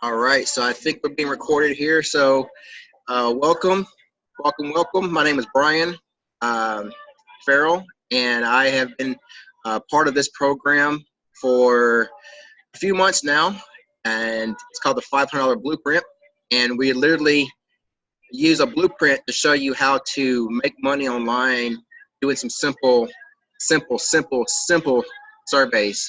All right, so I think we're being recorded here. So welcome. My name is Brian Farrell, and I have been part of this program for a few months now, and it's called the $500 Blueprint. And we literally use a blueprint to show you how to make money online doing some simple surveys.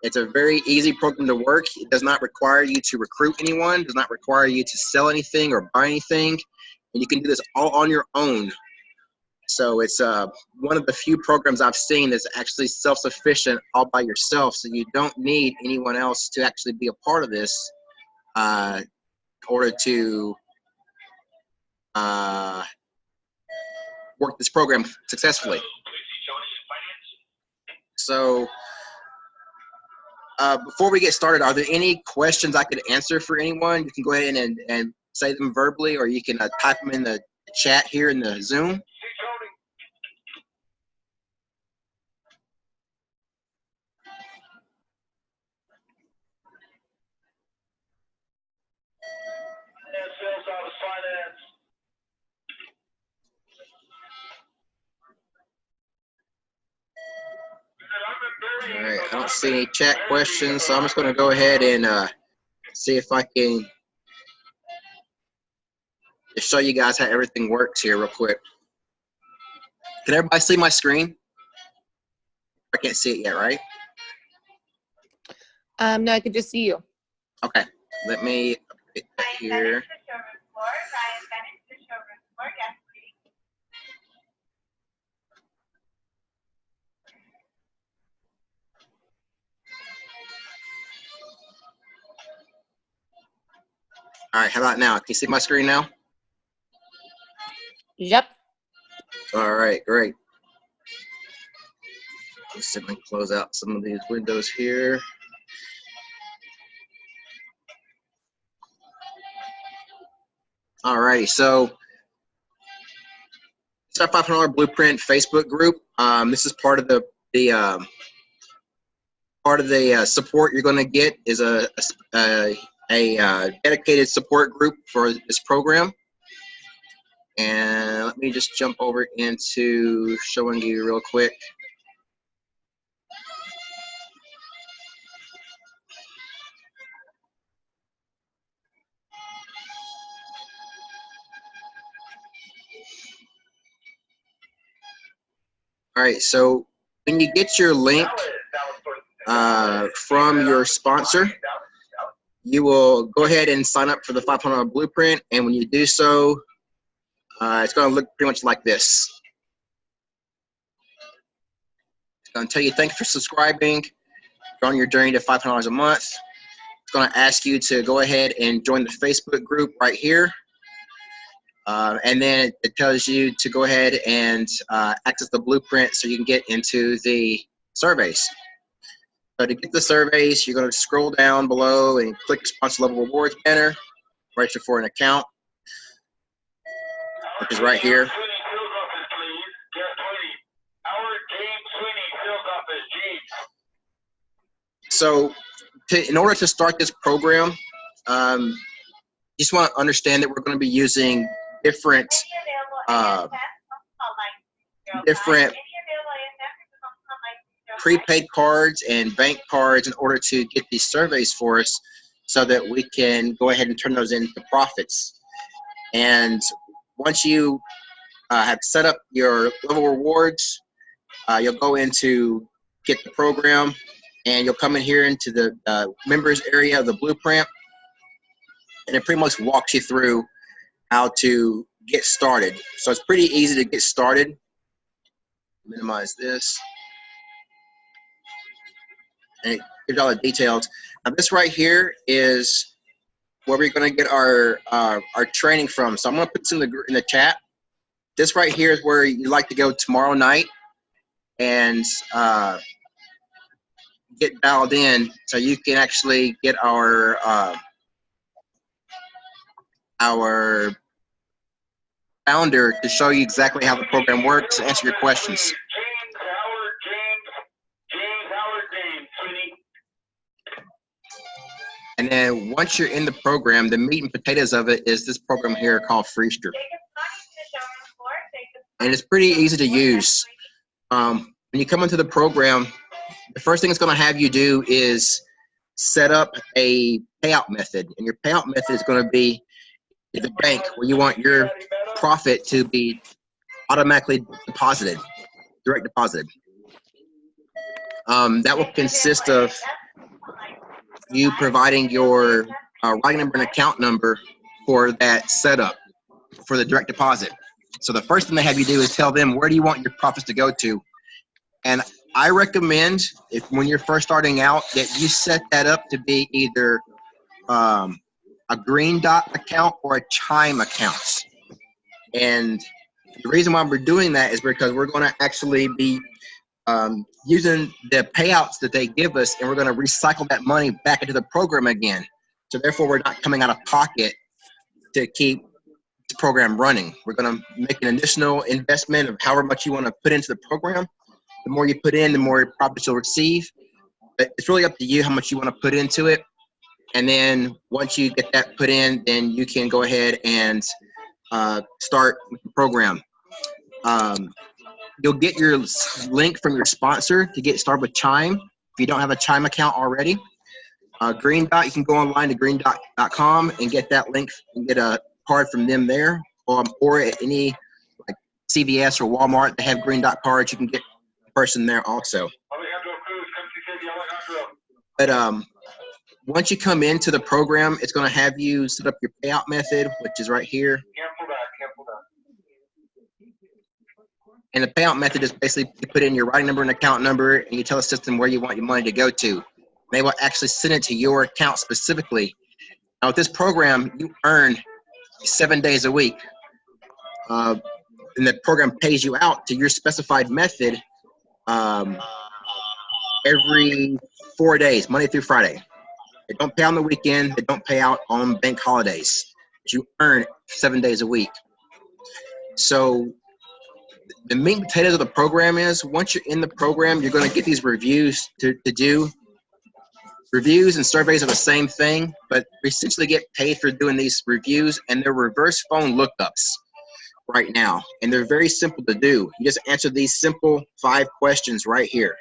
It's a very easy program to work. It does not require you to recruit anyone, does not require you to sell anything or buy anything, and you can do this all on your own. So it's one of the few programs I've seen that's actually self-sufficient all by yourself, so you don't need anyone else to actually be a part of this in order to work this program successfully. So before we get started, are there any questions I could answer for anyone? You can go ahead and say them verbally, or you can type them in the chat here in the Zoom. All right, I don't see any chat questions, so I'm just going to go ahead and see if I can just show you guys how everything works here real quick. Can everybody see my screen? I can't see it yet, right? No, I could just see you. Okay, let me get that here. All right, how about now? Can you see my screen now? Yep. All right, great. Let's see if I can close out some of these windows here. All right, so it's our $500 Blueprint Facebook group. This is part of the support you're going to get is a dedicated support group for this program. And let me just jump over into showing you real quick. All right, so when you get your link from your sponsor, you will go ahead and sign up for the $500 Blueprint, and when you do so, it's going to look pretty much like this. It's going to tell you thank you for subscribing. You're on your journey to $500 a month. It's going to ask you to go ahead and join the Facebook group right here. And then it tells you to go ahead and access the blueprint so you can get into the surveys. So to get the surveys, you're going to scroll down below and click Sponsor Level Rewards banner, register for an account, which is right here. So in order to start this program, you just want to understand that we're going to be using different prepaid cards and bank cards in order to get these surveys for us so that we can go ahead and turn those into profits. And once you have set up your level rewards, you'll go into get the program, and you'll come in here into the members area of the blueprint, and it pretty much walks you through how to get started. So it's pretty easy to get started. Minimize this. And it gives all the details. Now this right here is where we're going to get our training from. So I'm going to put this in the chat. This right here is where you'd like to go tomorrow night and get dialed in so you can actually get our founder to show you exactly how the program works and answer your questions. And then once you're in the program, the meat and potatoes of it is this program here called Freester. And it's pretty easy to use. When you come into the program, the first thing it's going to have you do is set up a payout method. And your payout method is going to be the bank where you want your profit to be automatically deposited, direct deposited. That will consist of you providing your routing number and account number for that setup for the direct deposit. So the first thing they have you do is tell them where do you want your profits to go to. And I recommend, if when you're first starting out, that you set that up to be either a green dot account or a chime account. And the reason why we're doing that is because we're going to actually be using the payouts that they give us, and we're going to recycle that money back into the program again. So therefore, we're not coming out of pocket to keep the program running. We're going to make an additional investment of however much you want to put into the program. The more you put in, the more profits you'll receive. But it's really up to you how much you want to put into it. And then once you get that put in, then you can go ahead and start with the program. You'll get your link from your sponsor to get started with Chime. If you don't have a Chime account already, Green Dot, you can go online to greendot.com and get that link and get a card from them there. Or at any like CVS or Walmart, they have Green Dot cards. You can get a person there also. But once you come into the program, it's going to have you set up your payout method, which is right here. And the payout method is basically you put in your routing number and account number, and you tell the system where you want your money to go to. They will actually send it to your account specifically. Now, with this program, you earn 7 days a week. And the program pays you out to your specified method every 4 days, Monday through Friday. They don't pay on the weekend. They don't pay out on bank holidays. But you earn 7 days a week. So the meat and potatoes of the program is once you're in the program, you're going to get these reviews to do. Reviews and surveys are the same thing, but we essentially get paid for doing these reviews, and they're reverse phone lookups right now. And they're very simple to do. You just answer these simple 5 questions right here.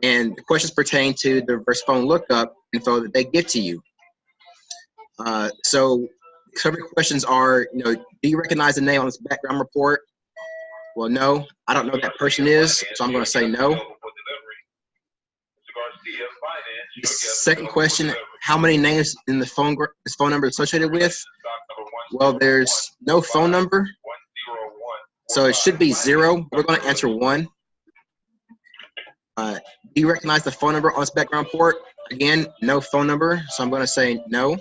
And the questions pertain to the reverse phone lookup info that they give to you. So some of the questions are, do you recognize the name on this background report? Well, no, I don't know who that person is, so I'm going to say no. The second question, how many names in the phone number associated with? Well, there's no phone number, so it should be 0. We're going to answer 1. Do you recognize the phone number on this background report? Again, no phone number, so I'm going to say no.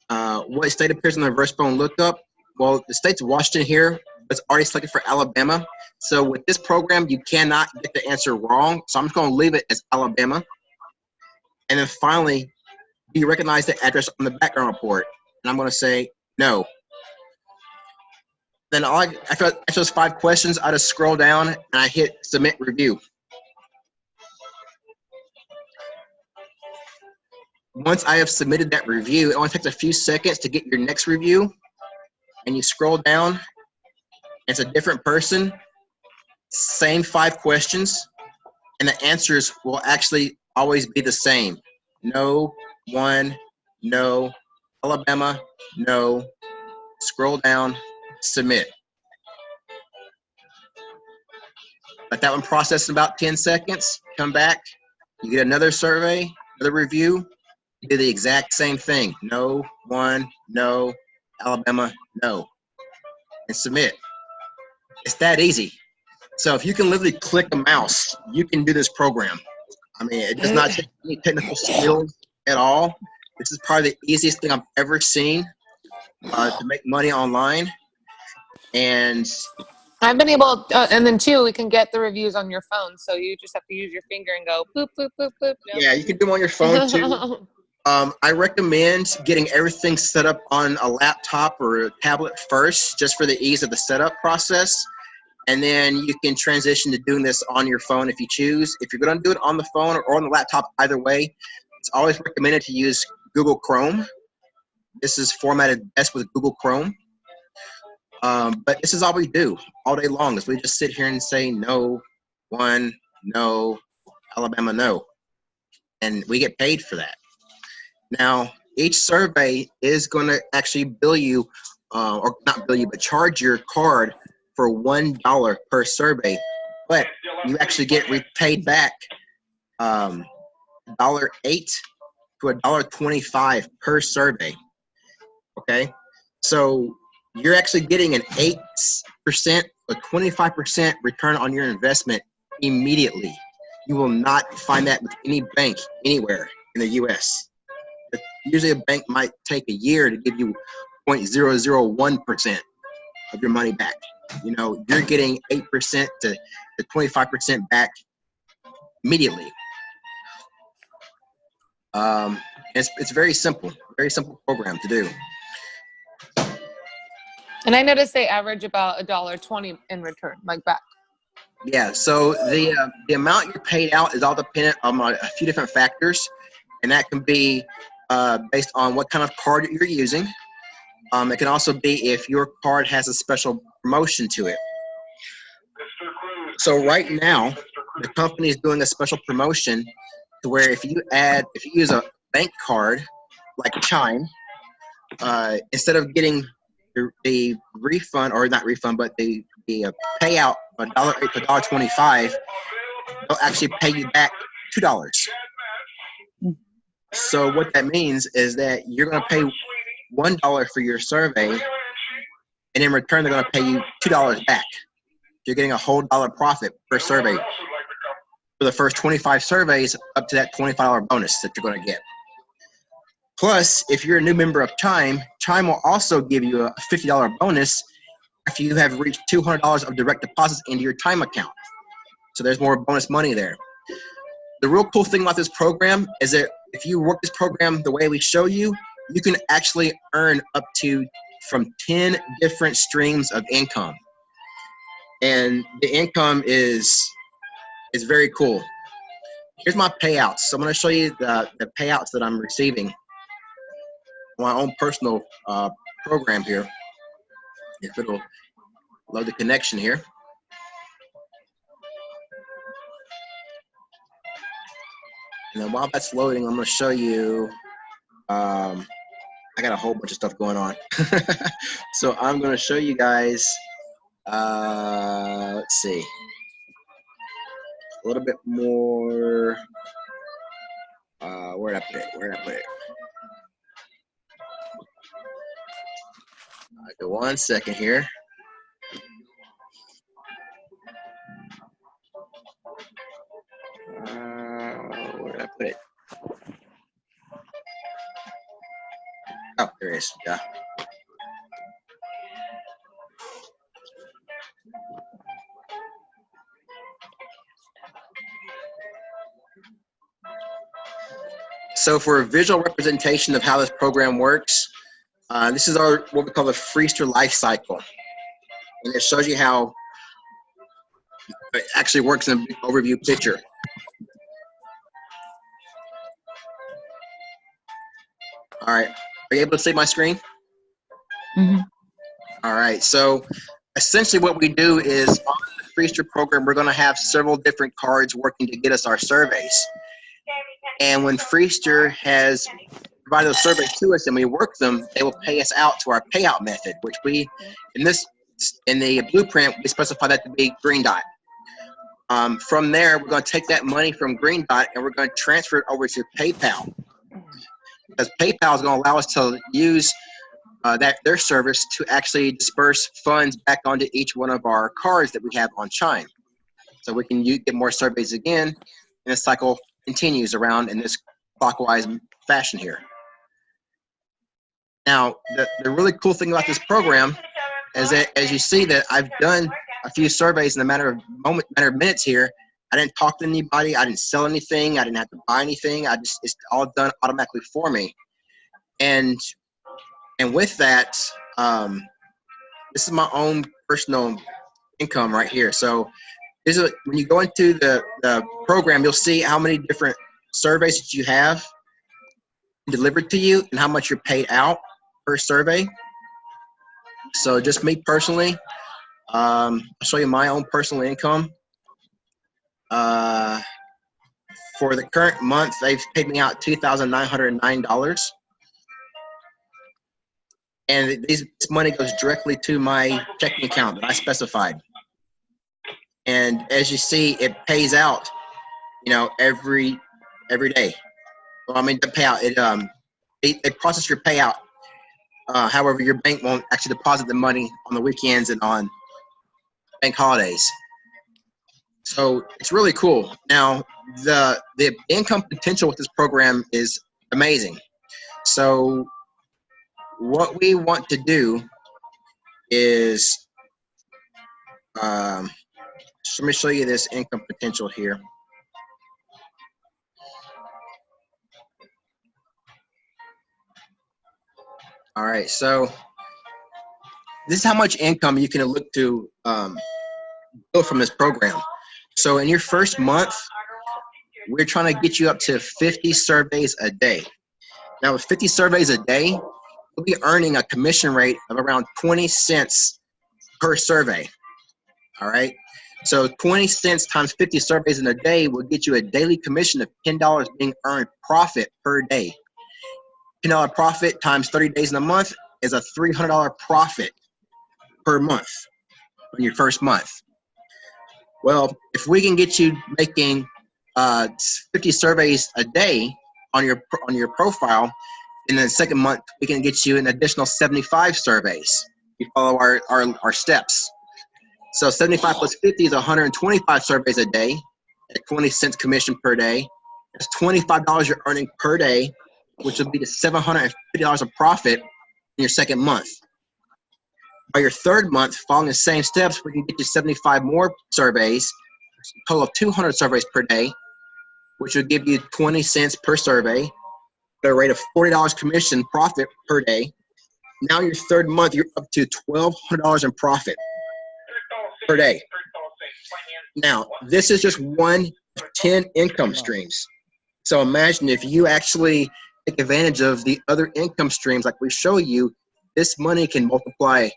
What state appears on the reverse phone lookup? Well, the state's Washington here. It's already selected for Alabama. So with this program, you cannot get the answer wrong. So I'm just going to leave it as Alabama. And then finally, do you recognize the address on the background report? And I'm going to say no. Then after those 5 questions, I just scroll down and I hit submit review. Once I have submitted that review, it only takes a few seconds to get your next review. And you scroll down. It's a different person, same 5 questions, and the answers will actually always be the same. No, 1, no, Alabama, no, scroll down, submit. Let that one process in about 10 seconds, come back, you get another survey, another review, you do the exact same thing. No, 1, no, Alabama, no, and submit. It's that easy. So if you can literally click a mouse, you can do this program. I mean, it does not take any technical skills at all. This is probably the easiest thing I've ever seen to make money online. And I've been able, and then 2, we can get the reviews on your phone. So you just have to use your finger and go boop, boop, boop, boop. No. Yeah, you can do them on your phone too. I recommend getting everything set up on a laptop or a tablet first, just for the ease of the setup process. And then you can transition to doing this on your phone if you choose. If you're going to do it on the phone or on the laptop, either way, It's always recommended to use Google Chrome. This is formatted best with Google Chrome. But this is all we do all day long is we just sit here and say no, one, no, Alabama, no. And we get paid for that. Now, each survey is going to actually bill you, or not bill you, but charge your card for $1 per survey. But you actually get repaid back $1.08 to $1.25 per survey. Okay? So you're actually getting an 8% or 25% return on your investment immediately. You will not find that with any bank anywhere in the U.S. Usually a bank might take a year to give you 0.001% of your money back. You know, you're getting 8% to 25% back immediately. It's very simple program to do. And I noticed they average about $1.20 in return, like back. Yeah, so the amount you're paid out is all dependent on a few different factors, and that can be based on what kind of card you're using. It can also be if your card has a special promotion to it. So right now, the company is doing a special promotion to where if you use a bank card like Chime, instead of getting the refund, or not refund, but the payout of $1.08 to $1.25, they'll actually pay you back $2. So what that means is that you're going to pay $1 for your survey, and in return, they're going to pay you $2 back. You're getting a whole dollar profit per survey for the first 25 surveys, up to that $25 bonus that you're going to get. Plus, if you're a new member of Chime, Chime will also give you a $50 bonus if you have reached $200 of direct deposits into your Chime account. So there's more bonus money there. The real cool thing about this program is that if you work this program the way we show you, you can actually earn up to from 10 different streams of income. And the income is very cool. Here's my payouts. So I'm going to show you the payouts that I'm receiving on my own personal program here. If it'll load the connection here. And then while that's loading, I'm going to show you, I got a whole bunch of stuff going on. So I'm going to show you guys, let's see, a little bit more, where did I put it? Go 1 second here. Where did I put it? Oh, there it is. Yeah. So for a visual representation of how this program works, this is our what we call the Freester life cycle. And it shows you how it actually works in a big overview picture. All right, are you able to see my screen? Mm-hmm. All right, so essentially what we do is on the Freester program, we're gonna have several different cards working to get us our surveys. And when Freester has provided those surveys to us and we work them, they will pay us out to our payout method, which we, in the blueprint, we specify that to be green dot. From there, we're going to take that money from green dot and we're going to transfer it over to PayPal. Because PayPal is going to allow us to use their service to actually disperse funds back onto each one of our cards that we have on Chime. So we can get more surveys again, and the cycle continues around in this clockwise fashion here. Now, the really cool thing about this program is that, as you see, that I've done a few surveys in a matter of minutes here. I didn't talk to anybody. I didn't sell anything. I didn't have to buy anything. It's all done automatically for me. And with that, this is my own personal income right here. So this is when you go into the program, you'll see how many different surveys that you have. delivered to you and how much you're paid out per survey. So just me personally, I'll show you my own personal income. For the current month, they've paid me out $2,909. And this money goes directly to my checking account that I specified. And as you see, it pays out, every day. Well, I mean, the payout, they process your payout. However, your bank won't actually deposit the money on the weekends and on bank holidays. So it's really cool. Now, the income potential with this program is amazing. So what we want to do is, let me show you this income potential here. All right, so this is how much income you can look to build from this program. So in your first month, we're trying to get you up to 50 surveys a day. Now with 50 surveys a day, you'll be earning a commission rate of around 20 cents per survey. All right, so 20 cents times 50 surveys in a day will get you a daily commission of $10 being earned profit per day. $10 profit times 30 days in a month is a $300 profit per month in your first month. Well, if we can get you making 50 surveys a day on your profile, in the second month we can get you an additional 75 surveys. You follow our steps. So 75 plus 50 is 125 surveys a day at 20 cents commission per day. That's $25 you're earning per day, which will be the $750 of profit in your second month. By your third month, following the same steps, we can get you 75 more surveys, a total of 200 surveys per day, which will give you 20 cents per survey, at a rate of $40 commission profit per day. Now your third month, you're up to $1,200 in profit per day. Now, this is just one of 10 income streams. So imagine if you actually take advantage of the other income streams like we show you, this money can multiply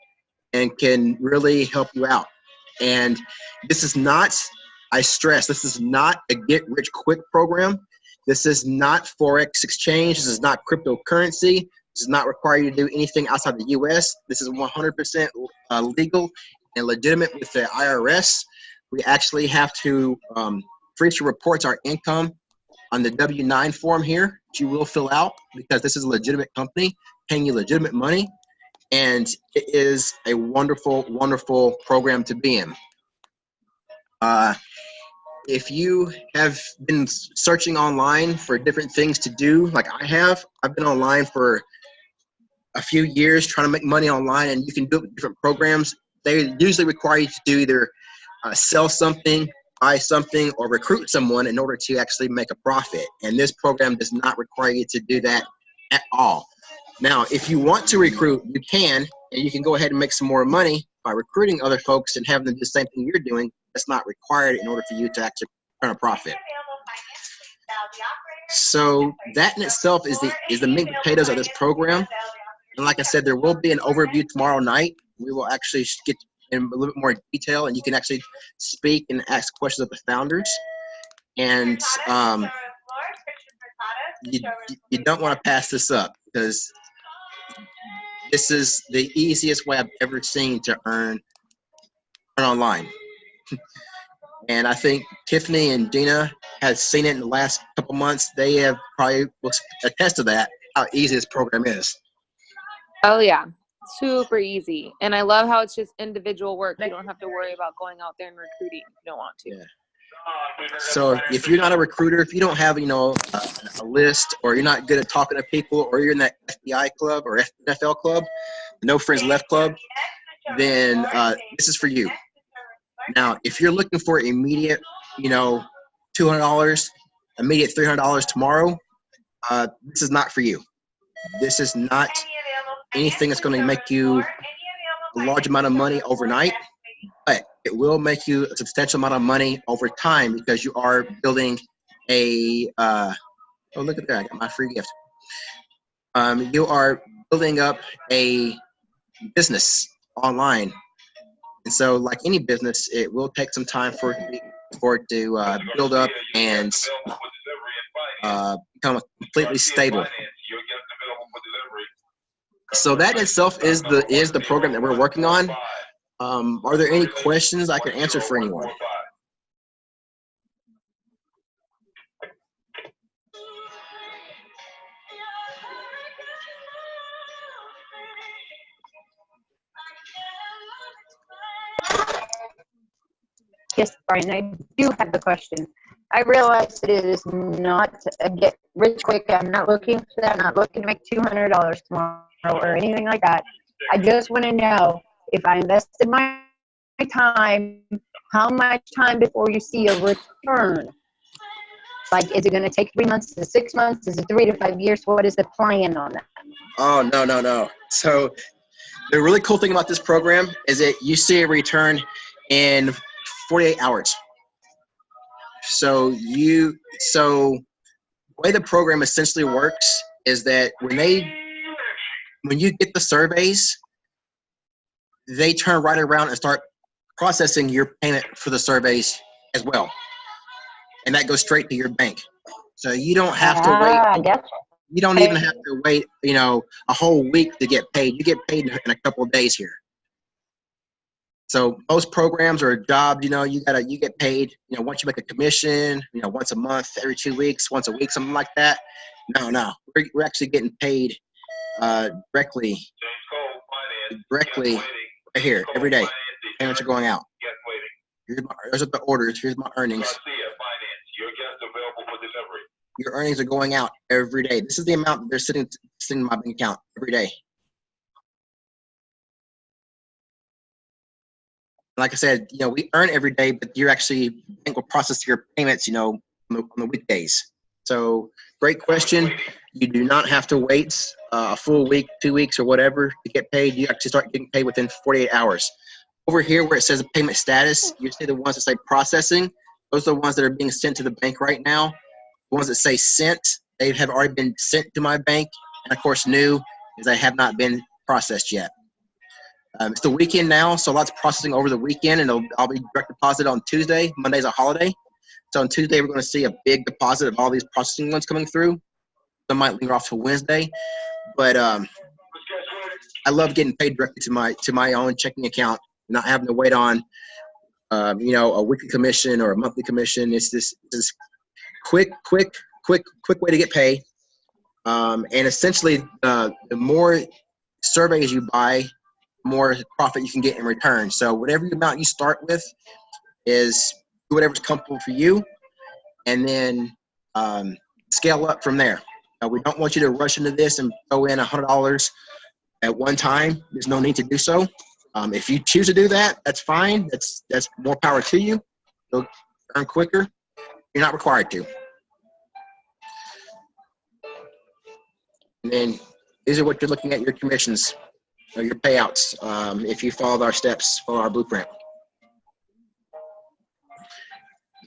and can really help you out. And this is not, I stress, this is not a get-rich-quick program. This is not Forex exchange. This is not cryptocurrency. This does not require you to do anything outside the U.S. This is 100% legal and legitimate with the IRS. We actually have to freeze your reports our income on the W-9 form here, which you will fill out because this is a legitimate company paying you legitimate money. And it is a wonderful, wonderful program to be in. If you have been searching online for different things to do, like I have, I've been online for a few years trying to make money online, and you can do it with different programs. They usually require you to do either sell something, buy something, or recruit someone in order to actually make a profit. And this program does not require you to do that at all. Now, if you want to recruit, you can, and you can go ahead and make some more money by recruiting other folks and having them do the same thing you're doing. That's not required in order for you to actually earn a profit. So that in itself is the meat and potatoes of this program. And like I said, there will be an overview tomorrow night. We will actually get in a little bit more detail, and you can actually speak and ask questions of the founders. And you don't want to pass this up because this is the easiest way I've ever seen to earn online. And I think Tiffany and Dina has seen it in the last couple months. They have probably attest to that, how easy this program is. Oh yeah, super easy. And I love how it's just individual work. You don't have to worry about going out there and recruiting if you don't want to. Yeah. So if you're not a recruiter, if you don't have, a list, or you're not good at talking to people, or you're in that FBI club or NFL club, No Friends Left club, then this is for you. Now, if you're looking for immediate, $200, immediate $300 tomorrow, this is not for you. This is not anything that's going to make you a large amount of money overnight, but it will make you a substantial amount of money over time because you are building a, oh, look at that, I got my free gift. you are building up a business online. And so, like any business, it will take some time for it to build up and become completely stable. So that itself is the program that we're working on. Are there any questions I can answer for anyone? Yes, Brian, I do have the question. I realize that it is not a get rich quick. I'm not looking for that. I'm not looking to make $200 tomorrow or anything like that. I just want to know, if I invested my time, how much time before you see a return? Like, is it going to take 3 months to 6 months? Is it 3 to 5 years? What is the plan on that? Oh, no. So the really cool thing about this program is that you see a return in 48 hours. So the way the program essentially works is that when you get the surveys, they turn right around and start processing your payment for the surveys as well. And that goes straight to your bank. So you don't have to wait. Gotcha. You don't even have to wait, a whole week to get paid. You get paid in a couple of days here. So most programs or jobs, you get paid, once you make a commission, once a month, every 2 weeks, once a week, something like that. No, we're actually getting paid directly right here every day. Payments are going out. Those are the orders. Here's my earnings. Your earnings are going out every day. This is the amount that they're sitting in my bank account every day. Like I said, we earn every day, but you're actually, bank will process your payments, on the weekdays. So great question. You do not have to wait a full week, 2 weeks, or whatever to get paid. You actually start getting paid within 48 hours. Over here where it says payment status, you see the ones that say processing. Those are the ones that are being sent to the bank right now. The ones that say sent, they have already been sent to my bank. And of course, new is they have not been processed yet. It's the weekend now, so lots of processing over the weekend, and I'll be direct deposit on Tuesday. Monday's a holiday. So on Tuesday, we're going to see a big deposit of all these processing ones coming through. Some might linger off to Wednesday. But I love getting paid directly to my own checking account, not having to wait on a weekly commission or a monthly commission. It's this quick way to get paid. And essentially, the more surveys you buy, more profit you can get in return. So whatever amount you start with is whatever's comfortable for you, and then scale up from there. We don't want you to rush into this and throw in $100 at one time. There's no need to do so. If you choose to do that, that's fine. That's more power to you. You'll earn quicker. You're not required to. And then these are what you're looking at, your commissions, or your payouts, if you followed our steps, follow our blueprint.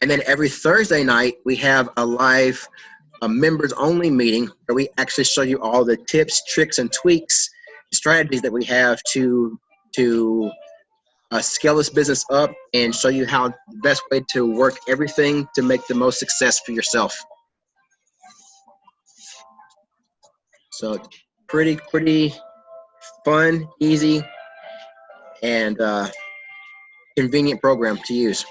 And then every Thursday night, we have a live members only meeting where we actually show you all the tips, tricks, and tweaks, strategies that we have to scale this business up and show you how the best way to work everything to make the most success for yourself. So pretty fun, easy, and convenient program to use.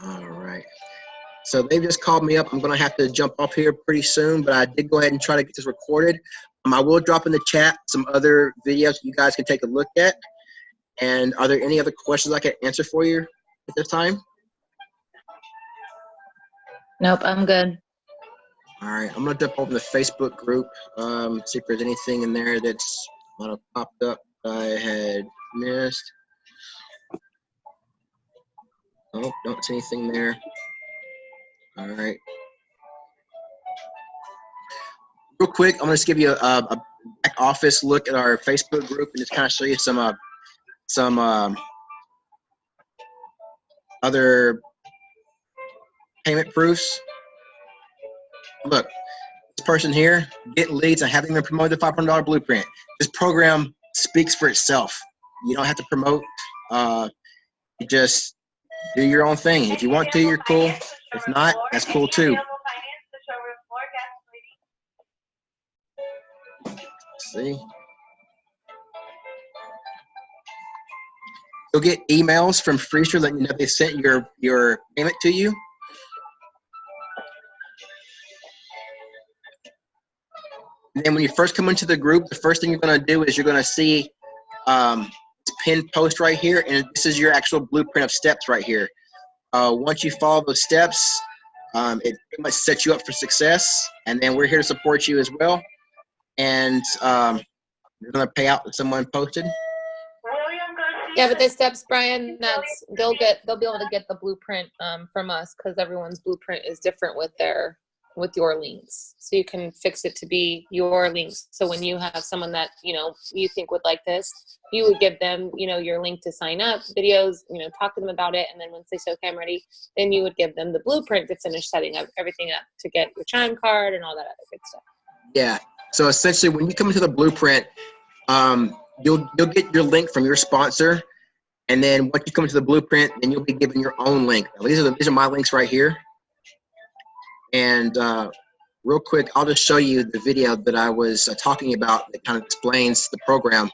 All right. So they've just called me up. I'm going to have to jump off here pretty soon, but I did go ahead and try to get this recorded. I will drop in the chat some other videos you guys can take a look at. And are there any other questions I can answer for you at this time? Nope, I'm good. All right, I'm going to jump over the Facebook group, see if there's anything in there that's popped up I had missed. Oh, don't see anything there. All right. Real quick, I'm going to just give you a back office look at our Facebook group and just kind of show you some other payment proofs. look, this person here, get leads. I haven't even promoted the $500 blueprint. This program speaks for itself. You don't have to promote. You just do your own thing. If you want to, you're cool. If not, that's cool too. See? You'll get emails from Freezer letting you know they sent your payment to you. And then when you first come into the group, the first thing you're going to do is you're going to see this pinned post right here, and this is your actual blueprint of steps right here. Once you follow those steps, it pretty much sets you up for success, and then we're here to support you as well. And you're going to pay out that someone posted. Yeah, but the steps, Brian, they'll be able to get the blueprint from us, because everyone's blueprint is different with your links. So you can fix it to be your links. So when you have someone that, you think would like this, you would give them, your link to sign up, videos, talk to them about it. And then once they say, okay, I'm ready, then you would give them the blueprint to finish setting up everything up to get your chime card and all that other good stuff. Yeah. So essentially when you come into the blueprint, you'll get your link from your sponsor. And then once you come into the blueprint, then you'll be given your own link. Now, these are my links right here. And real quick, I'll just show you the video that I was talking about that kind of explains the program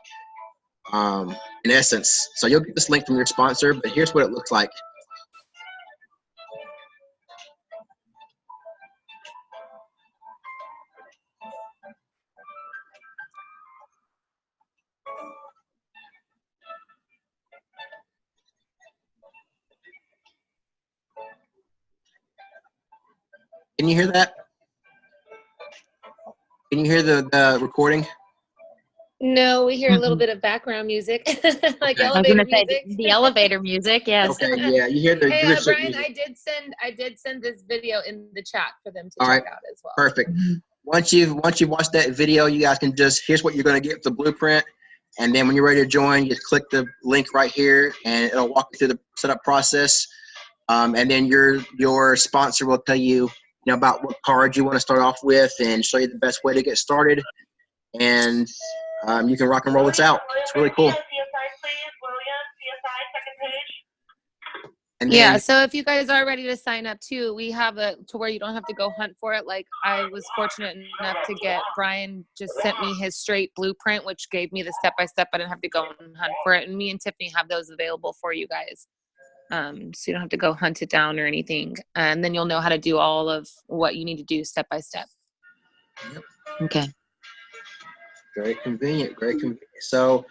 in essence. So you'll get this link from your sponsor, but here's what it looks like. Can you hear that? Can you hear the recording? No, we hear a little bit of background music, like Okay. elevator music. The elevator music, yes. Okay, yeah, you hear the Hey, good shit Brian, music. I did send this video in the chat for them to All check right. out as well. Perfect. Once you've watched that video, you guys can here's what you're going to get the blueprint. And then when you're ready to join, you just click the link right here and it'll walk you through the setup process. And then your sponsor will tell you, about what card you want to start off with and show you the best way to get started. And you can rock and roll this out. It's really cool. And then, Yeah, so if you guys are ready to sign up too, we have to where you don't have to go hunt for it. Like I was fortunate enough to get, Brian just sent me his straight blueprint, which gave me the step-by-step. I didn't have to go and hunt for it. And me and Tiffany have those available for you guys. So you don't have to go hunt it down or anything. And then you'll know how to do all of what you need to do step by step. Yep. Okay. Very convenient, very convenient. So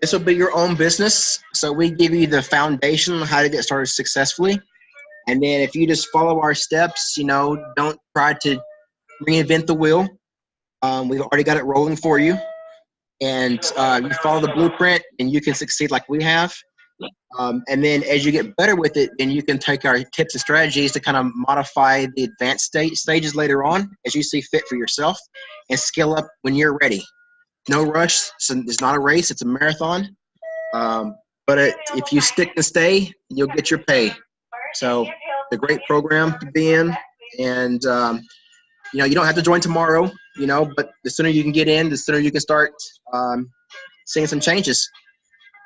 this will be your own business. So we give you the foundation on how to get started successfully. And then if you just follow our steps, don't try to reinvent the wheel. We've already got it rolling for you. And you follow the blueprint and you can succeed like we have. And then as you get better with it, then you can take our tips and strategies to kind of modify the advanced stages later on as you see fit for yourself and scale up when you're ready. No rush. So it's not a race. It's a marathon. But if you stick and stay, you'll get your pay. So it's a great program to be in. And, you don't have to join tomorrow, but the sooner you can get in, the sooner you can start seeing some changes.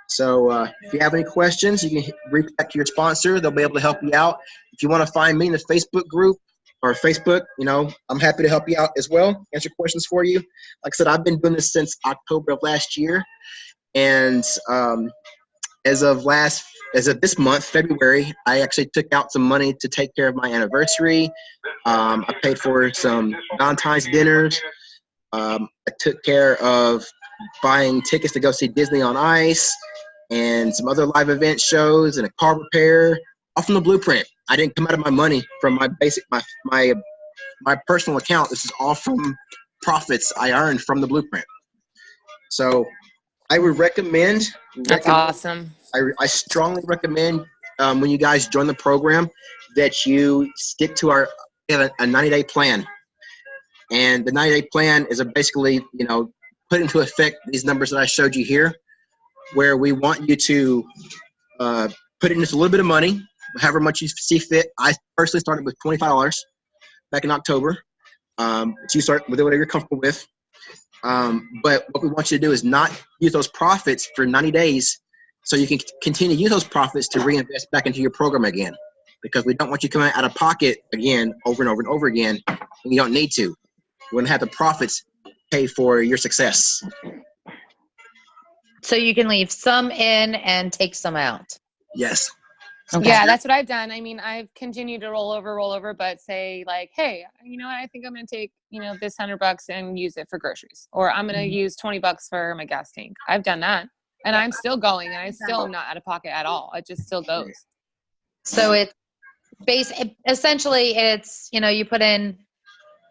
So if you have any questions, you can reach out to your sponsor. They'll be able to help you out. If you want to find me in the Facebook group or Facebook, I'm happy to help you out as well, answer questions for you. Like I said, I've been doing this since October of last year. And as of this month, February, I actually took out some money to take care of my anniversary. I paid for some Valentine's dinners. I took care of buying tickets to go see Disney on Ice and some other live event shows and a car repair, all from the blueprint. I didn't come out of my money from my personal account. This is all from profits I earned from the blueprint. So I would recommend. That's awesome. I strongly recommend when you guys join the program that you stick to a 90-day plan. And the 90-day plan is basically, put into effect these numbers that I showed you here, where we want you to put in just a little bit of money, however much you see fit. I personally started with $25. back in October. You start with whatever you're comfortable with. But what we want you to do is not use those profits for 90 days so you can continue to use those profits to reinvest back into your program again. Because we don't want you coming out of pocket again over and over and over again when you don't need to. You want to have the profits pay for your success. So you can leave some in and take some out. Yes. Okay. Yeah, that's what I've done. I mean, I've continued to roll over, but say like, hey, you know what? I think I'm going to take, you know, this $100 and use it for groceries, or I'm going to use $20 for my gas tank. I've done that, and I'm still going, and I still am not out of pocket at all. It just still goes. So it's essentially it's, you know, you put in,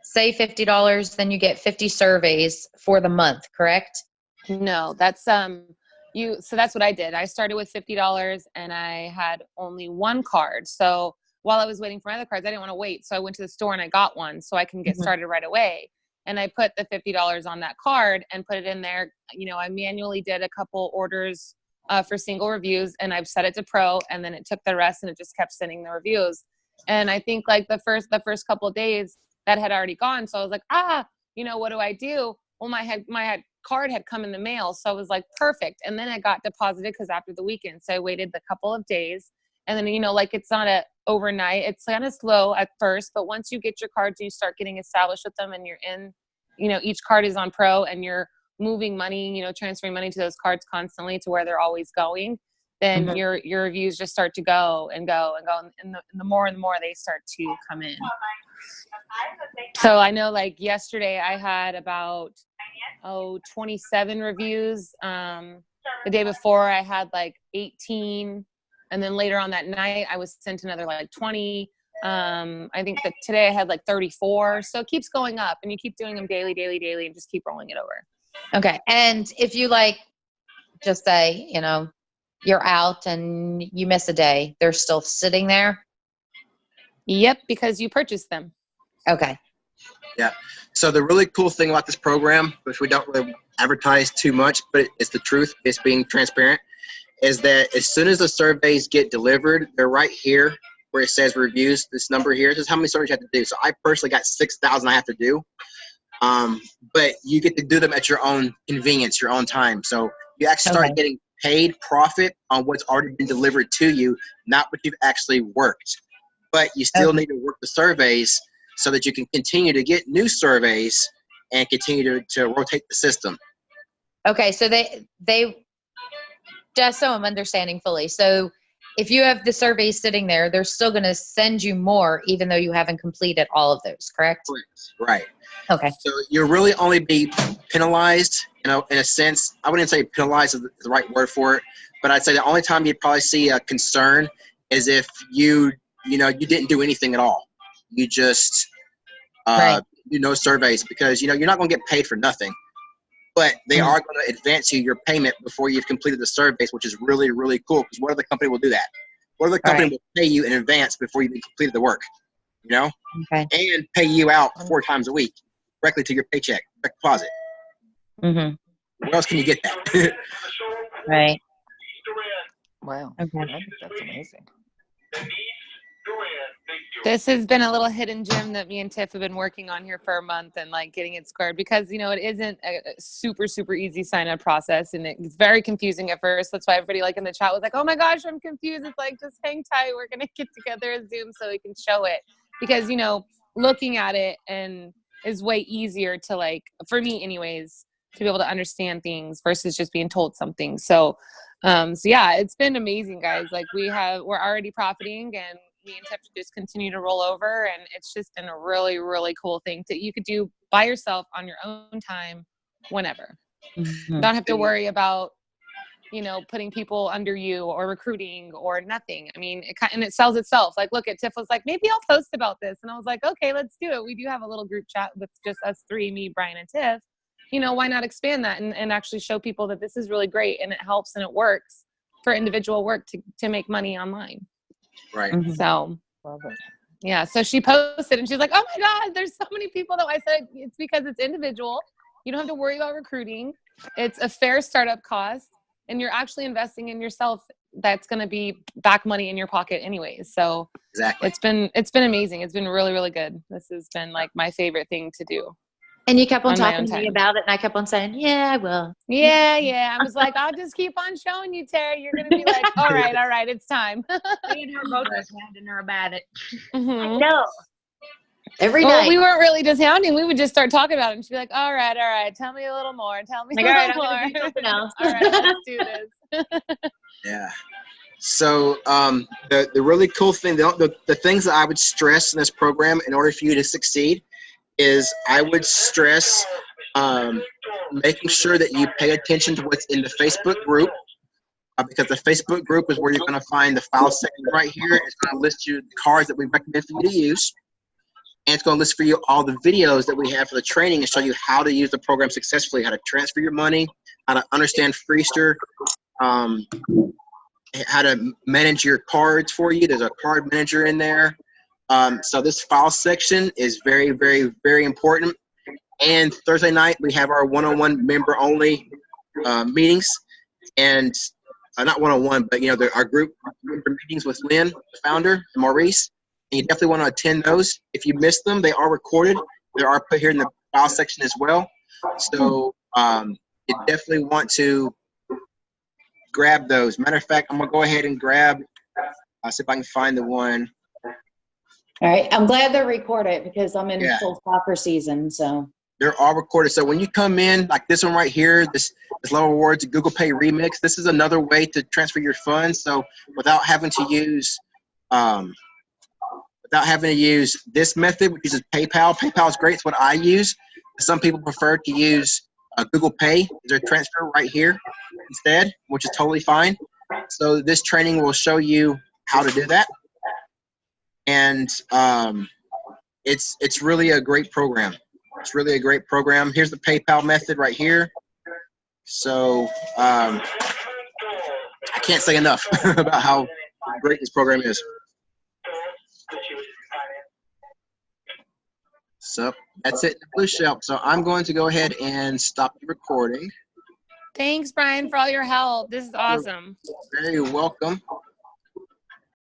say $50, then you get 50 surveys for the month, correct? No, that's so that's what I did. I started with $50 and I had only one card. So while I was waiting for my other cards, I didn't want to wait. So I went to the store and I got one so I can get started right away. And I put the $50 on that card and put it in there. You know, I manually did a couple orders for single reviews, and I've set it to pro, and then it took the rest and it just kept sending the reviews. And I think like the first couple of days that had already gone. So I was like, you know, what do I do? Well, my card had come in the mail. So I was like, perfect. And then it got deposited because after the weekend. So I waited a couple of days, and then, you know, like it's not overnight. It's kind of slow at first, but once you get your cards and you start getting established with them and you're in, you know, each card is on pro and you're moving money, you know, transferring money to those cards constantly to where they're always going, then your reviews just start to go and go and go. And the more and more they start to come in. So I know like yesterday I had about 27 reviews. The day before I had like 18, and then later on that night I was sent another like 20. I think that today I had like 34. So it keeps going up, and you keep doing them daily, and just keep rolling it over. Okay. And if you like, just say, you know, you're out and you miss a day, they're still sitting there? Yep, because you purchased them. Okay. Yeah. So the really cool thing about this program, which we don't really advertise too much, but it's the truth, it's being transparent, is that as soon as the surveys get delivered, they're right here where it says reviews, this number here. This is how many surveys you have to do. So I personally got 6,000 I have to do. But you get to do them at your own convenience, your own time. So you actually start getting paid profit on what's already been delivered to you, not what you've actually worked. But you still need to work the surveys so that you can continue to get new surveys and continue to rotate the system. Okay, so they just so I'm understanding fully. So if you have the surveys sitting there, they're still going to send you more even though you haven't completed all of those, correct? Right. Okay. So you'll really only be penalized, you know, in a sense. I wouldn't say penalized is the right word for it, but I'd say the only time you'd probably see a concern is if you didn't do anything at all. You just do no surveys, because, you know, you're not going to get paid for nothing. But they are going to advance you your payment before you've completed the surveys, which is really, really cool, because what other company will do that? What other company will pay you in advance before you've completed the work, you know? Okay. And pay you out 4 times a week directly to your paycheck, direct deposit. Where else can you get that? Right. Wow. Okay. I think that's amazing. This has been a little hidden gem that me and Tiff have been working on here for a month, and like getting it squared, because, you know, it isn't a super, super easy sign up process, and it's very confusing at first. That's why everybody like in the chat was like, oh my gosh, I'm confused. It's like, just hang tight. We're going to get together a Zoom so we can show it, because, you know, looking at it and is way easier to, like, for me anyways, to be able to understand things versus just being told something. So yeah, it's been amazing, guys. Like we're already profiting, and me and Tiff just continue to roll over, and it's just been a really, really cool thing that you could do by yourself on your own time, whenever. Don't have to worry about, you know, putting people under you or recruiting or nothing. I mean, it sells itself. Like, look at Tiff was like, maybe I'll post about this, and I was like, okay, let's do it. We do have a little group chat with just us 3, me, Brian, and Tiff. You know, why not expand that and actually show people that this is really great and it helps and it works for individual work to make money online. Right. So, yeah. So she posted and she's like, oh my God, there's so many people that I said it's because it's individual. You don't have to worry about recruiting. It's a fair startup cost, and you're actually investing in yourself that's going to be back money in your pocket anyways. So Exactly. it's been amazing. It's been really, really good. This has been like my favorite thing to do. And you kept on On my talking own to me time. about it, and I kept on saying, yeah, I will. Yeah. I was like, I'll just keep on showing you, Terry. You're going to be like, all right, it's time. Me and her both was hounding her about it. Mhm. No. Every Well, night. we weren't really just hounding. We would just start talking about it. And she'd be like, all right. Tell me a little more. Tell me Like, a all little right, I'm more. going to do something else. All right, let's do this. Yeah. So the really cool thing, the things that I would stress in this program in order for you to succeed is I would stress making sure that you pay attention to what's in the Facebook group, because the Facebook group is where you're going to find the file section right here. It's going to list you the cards that we recommend for you to use. And it's going to list for you all the videos that we have for the training and show you how to use the program successfully, how to transfer your money, how to understand Freester, how to manage your cards for you. There's a card manager in there. So this file section is very, very, very important. And Thursday night, we have our one-on-one member-only meetings. And not one-on-one, but, our group member meetings with Lynn, the founder, and Maurice. And you definitely want to attend those. If you miss them, they are recorded. They are put here in the file section as well. So you definitely want to grab those. Matter of fact, I'm going to go ahead and grab, I'll see if I can find the one. All right. I'm glad they're recorded because I'm in Yeah. full soccer season. So They're all recorded. So when you come in, like this one right here, this Level Rewards Google Pay Remix, this is another way to transfer your funds. So without having to use this method, which is PayPal. PayPal is great. It's what I use. Some people prefer to use Google Pay as their transfer right here instead, which is totally fine. So this training will show you how to do that. And it's really a great program. It's really a great program. Here's the PayPal method right here. So I can't say enough about how great this program is. So that's it in the blue shelf. So I'm going to go ahead and stop the recording. Thanks, Brian, for all your help. This is awesome. You're very welcome.